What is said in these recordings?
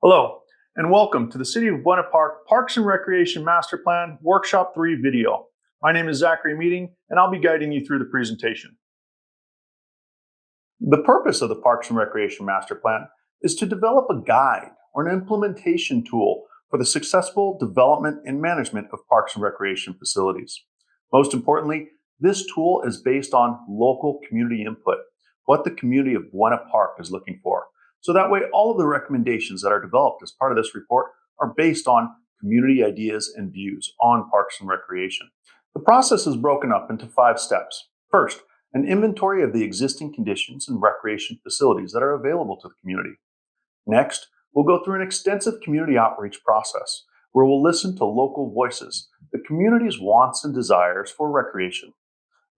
Hello, and welcome to the City of Buena Park Parks and Recreation Master Plan Workshop 3 video. My name is Zachary Meeting, and I'll be guiding you through the presentation. The purpose of the Parks and Recreation Master Plan is to develop a guide or an implementation tool for the successful development and management of parks and recreation facilities. Most importantly, this tool is based on local community input, what the community of Buena Park is looking for. So that way, all of the recommendations that are developed as part of this report are based on community ideas and views on parks and recreation. The process is broken up into 5 steps. First, an inventory of the existing conditions and recreation facilities that are available to the community. Next, we'll go through an extensive community outreach process where we'll listen to local voices, the community's wants and desires for recreation.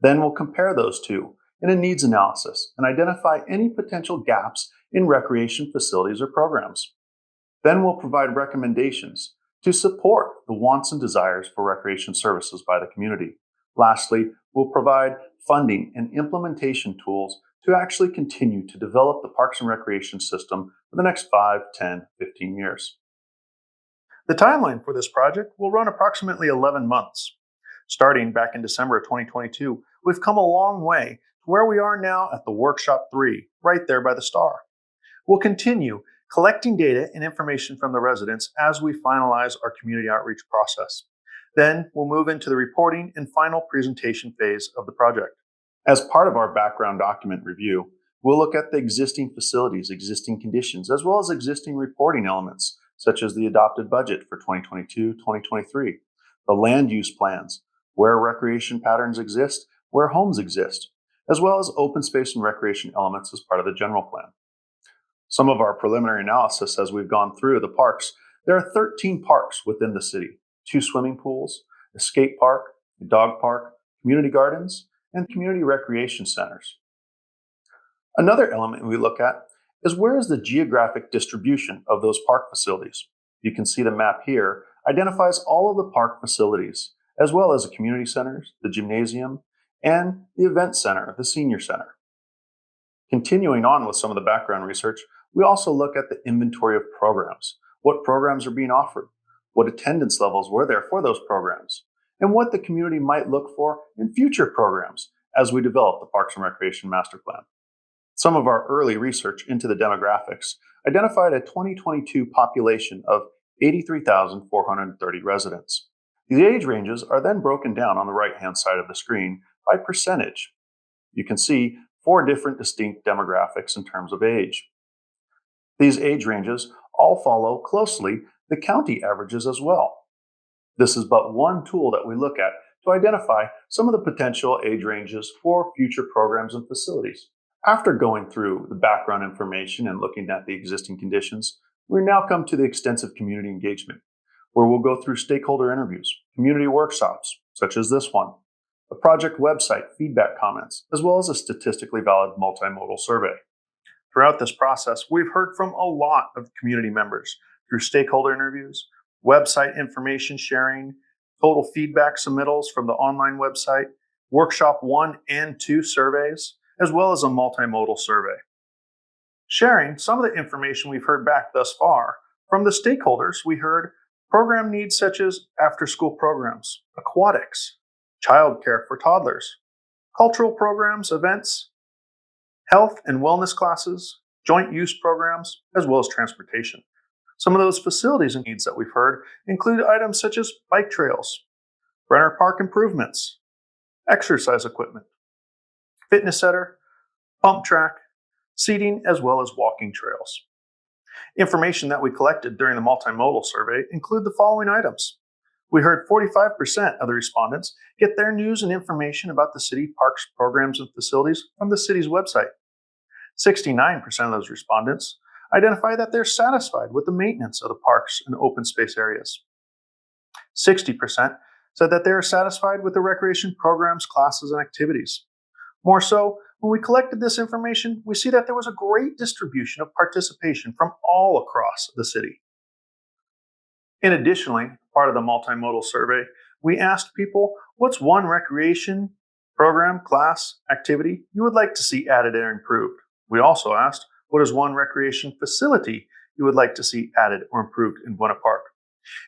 Then we'll compare those two in a needs analysis and identify any potential gaps in recreation facilities or programs. Then we'll provide recommendations to support the wants and desires for recreation services by the community. Lastly, we'll provide funding and implementation tools to actually continue to develop the parks and recreation system for the next 5, 10, 15 years. The timeline for this project will run approximately 11 months. Starting back in December of 2022, we've come a long way to where we are now at the Workshop 3, right there by the star. We'll continue collecting data and information from the residents as we finalize our community outreach process. Then we'll move into the reporting and final presentation phase of the project. As part of our background document review, we'll look at the existing facilities, existing conditions, as well as existing reporting elements, such as the adopted budget for 2022-2023, the land use plans, where recreation patterns exist, where homes exist, as well as open space and recreation elements as part of the general plan. Some of our preliminary analysis as we've gone through the parks, there are 13 parks within the city, 2 swimming pools, a skate park, a dog park, community gardens, and community recreation centers. Another element we look at is where is the geographic distribution of those park facilities. You can see the map here identifies all of the park facilities, as well as the community centers, the gymnasium, and the event center, the senior center. Continuing on with some of the background research, we also look at the inventory of programs. What programs are being offered? What attendance levels were there for those programs? And what the community might look for in future programs as we develop the Parks and Recreation Master Plan. Some of our early research into the demographics identified a 2022 population of 83,430 residents. The age ranges are then broken down on the right-hand side of the screen by percentage. You can see 4 different distinct demographics in terms of age. These age ranges all follow closely the county averages as well. This is but one tool that we look at to identify some of the potential age ranges for future programs and facilities. After going through the background information and looking at the existing conditions, we now come to the extensive community engagement, where we'll go through stakeholder interviews, community workshops, such as this one, a project website, feedback comments, as well as a statistically valid multimodal survey. Throughout this process, we've heard from a lot of community members through stakeholder interviews, website information sharing, total feedback submittals from the online website, Workshop 1 and 2 surveys, as well as a multimodal survey. Sharing some of the information we've heard back thus far, from the stakeholders we heard program needs such as after-school programs, aquatics, childcare for toddlers, cultural programs, events, health and wellness classes, joint use programs, as well as transportation. Some of those facilities and needs that we've heard include items such as bike trails, Brenner Park improvements, exercise equipment, fitness center, pump track, seating, as well as walking trails. Information that we collected during the multimodal survey include the following items. We heard 45% of the respondents get their news and information about the city parks, programs, and facilities from the city's website. 69% of those respondents identify that they're satisfied with the maintenance of the parks and open space areas. 60% said that they are satisfied with the recreation programs, classes, and activities. More so, when we collected this information, we see that there was a great distribution of participation from all across the city. And additionally, part of the multimodal survey, we asked people, what's one recreation program, class, activity you would like to see added or improved? We also asked, what is one recreation facility you would like to see added or improved in Buena Park.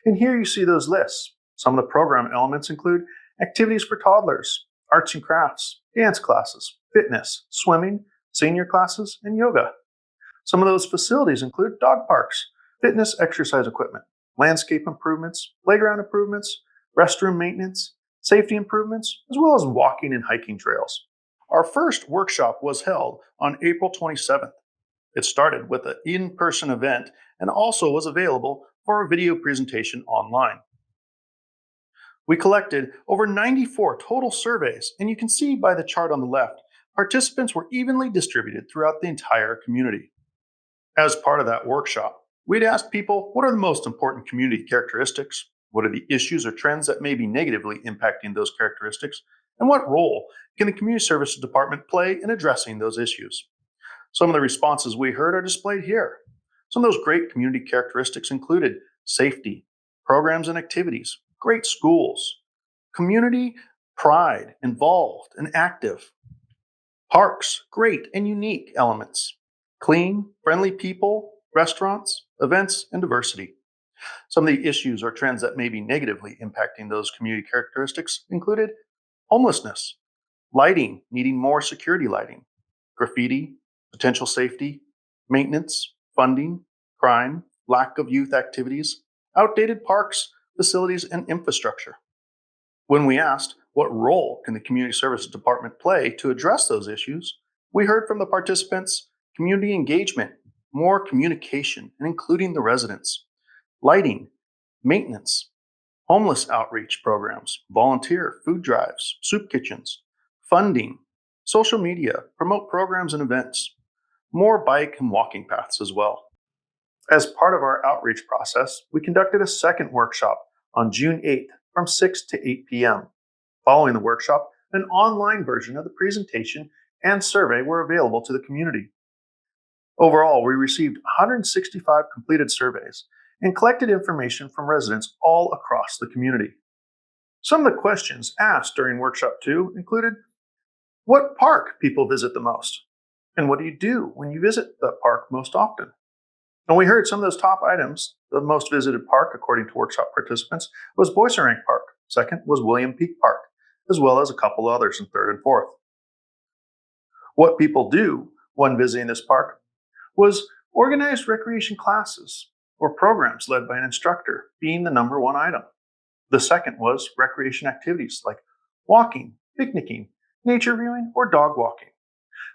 And here you see those lists. Some of the program elements include activities for toddlers, arts and crafts, dance classes, fitness, swimming, senior classes, and yoga. Some of those facilities include dog parks, fitness exercise equipment, landscape improvements, playground improvements, restroom maintenance, safety improvements, as well as walking and hiking trails. Our first workshop was held on April 27th. It started with an in-person event and also was available for a video presentation online. We collected over 94 total surveys, and you can see by the chart on the left, participants were evenly distributed throughout the entire community. As part of that workshop, we'd ask people what are the most important community characteristics, what are the issues or trends that may be negatively impacting those characteristics, and what role can the Community Services Department play in addressing those issues. Some of the responses we heard are displayed here. Some of those great community characteristics included safety, programs and activities, great schools, community pride, involved and active, parks, great and unique elements, clean, friendly people, restaurants, events, and diversity. Some of the issues or trends that may be negatively impacting those community characteristics included homelessness, lighting, needing more security lighting, graffiti, potential safety, maintenance, funding, crime, lack of youth activities, outdated parks, facilities, and infrastructure. When we asked what role can the Community Services Department play to address those issues, we heard from the participants community engagement, more communication, and including the residents, lighting, maintenance, homeless outreach programs, volunteer food drives, soup kitchens, funding, social media, promote programs and events, more bike and walking paths as well. As part of our outreach process, we conducted a second workshop on June 8th from 6 to 8 p.m. Following the workshop, an online version of the presentation and survey were available to the community. Overall, we received 165 completed surveys and collected information from residents all across the community. Some of the questions asked during Workshop 2 included, what park people visit the most? And what do you do when you visit the park most often? And we heard some of those top items. The most visited park, according to workshop participants, was Boiserank Park. Second was William Peak Park, as well as a couple others in third and fourth. What people do when visiting this park was organized recreation classes or programs led by an instructor being the number one item. The second was recreation activities like walking, picnicking, nature viewing, or dog walking.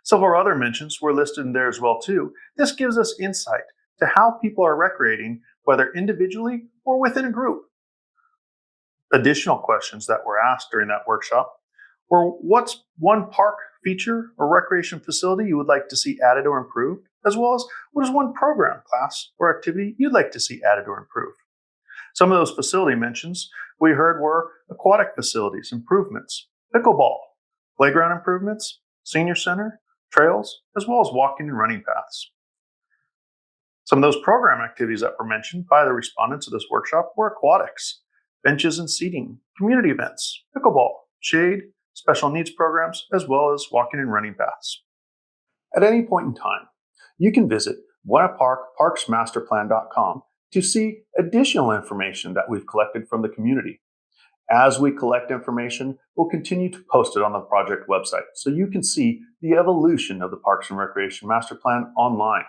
Several other mentions were listed in there as well too. This gives us insight to how people are recreating, whether individually or within a group. Additional questions that were asked during that workshop were, what's one park feature or recreation facility you would like to see added or improved, as well as what is one program, class, or activity you'd like to see added or improved. Some of those facility mentions we heard were aquatic facilities improvements, pickleball, playground improvements, senior center, trails, as well as walking and running paths. Some of those program activities that were mentioned by the respondents of this workshop were aquatics, benches and seating, community events, pickleball, shade, special needs programs, as well as walking and running paths. At any point in time, you can visit buenaparkparksmasterplan.com to see additional information that we've collected from the community. As we collect information, we'll continue to post it on the project website so you can see the evolution of the Parks and Recreation Master Plan online.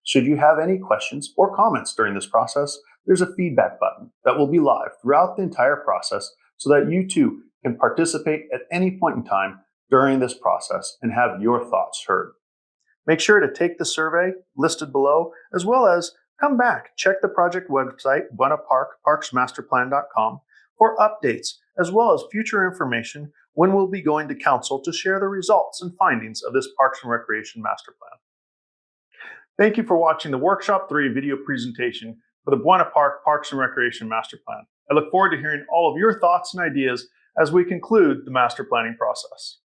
Should you have any questions or comments during this process, there's a feedback button that will be live throughout the entire process so that you too can participate at any point in time during this process and have your thoughts heard. Make sure to take the survey listed below, as well as come back, check the project website, buenaparkparksmasterplan.com, for updates, as well as future information when we'll be going to Council to share the results and findings of this Parks and Recreation Master Plan. Thank you for watching the Workshop 3 video presentation for the Buena Park Parks and Recreation Master Plan. I look forward to hearing all of your thoughts and ideas as we conclude the master planning process.